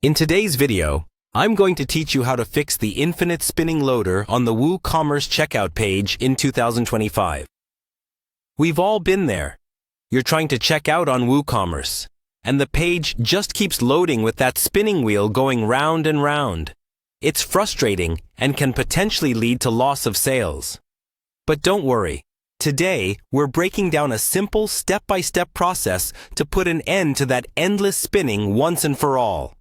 In today's video, I'm going to teach you how to fix the infinite spinning loader on the Woocommerce checkout page in 2025. We've all been there. You're trying to check out on Woocommerce, and the page just keeps loading with that spinning wheel going round and round. It's frustrating and can potentially lead to loss of sales. But don't worry. Today, we're breaking down a simple step-by-step process to put an end to that endless spinning once and for all.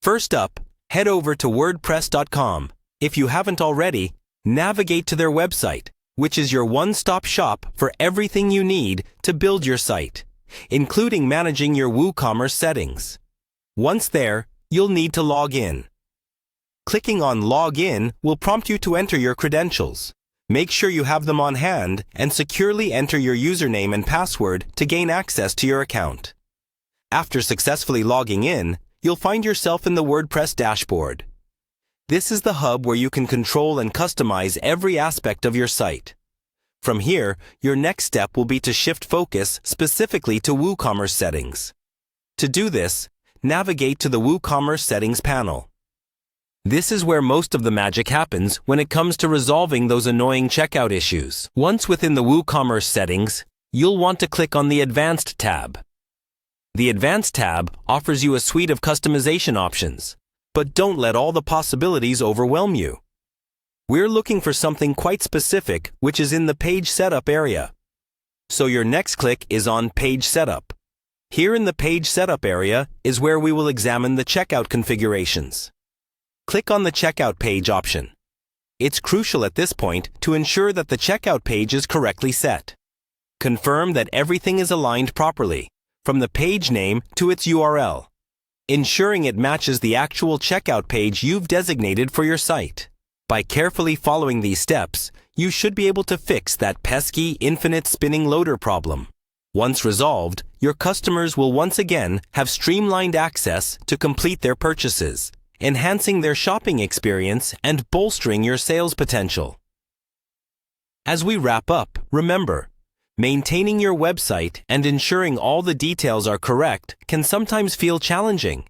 First up, head over to WordPress.com. If you haven't already, navigate to their website, which is your one-stop shop for everything you need to build your site, including managing your Woocommerce settings. Once there, you'll need to log in. Clicking on Log In will prompt you to enter your credentials. Make sure you have them on hand and securely enter your username and password to gain access to your account. After successfully logging in, you'll find yourself in the WordPress dashboard. This is the hub where you can control and customize every aspect of your site. From here, your next step will be to shift focus specifically to WooCommerce settings. To do this, navigate to the WooCommerce settings panel. This is where most of the magic happens when it comes to resolving those annoying checkout issues. Once within the WooCommerce settings, you'll want to click on the Advanced tab. The Advanced tab offers you a suite of customization options, but don't let all the possibilities overwhelm you. We're looking for something quite specific, which is in the Page Setup area. So your next click is on Page Setup. Here in the Page Setup area is where we will examine the checkout configurations. Click on the Checkout Page option. It's crucial at this point to ensure that the checkout page is correctly set. Confirm that everything is aligned properly, from the page name to its URL, ensuring it matches the actual checkout page you've designated for your site. By carefully following these steps, you should be able to fix that pesky infinite spinning loader problem. Once resolved, your customers will once again have streamlined access to complete their purchases, enhancing their shopping experience and bolstering your sales potential. As we wrap up, remember, maintaining your website and ensuring all the details are correct can sometimes feel challenging.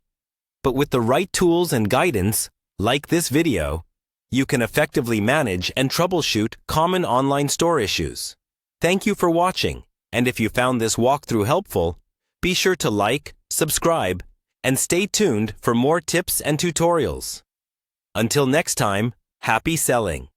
But with the right tools and guidance, like this video, you can effectively manage and troubleshoot common online store issues. Thank you for watching, and if you found this walkthrough helpful, be sure to like, subscribe, and stay tuned for more tips and tutorials. Until next time, happy selling!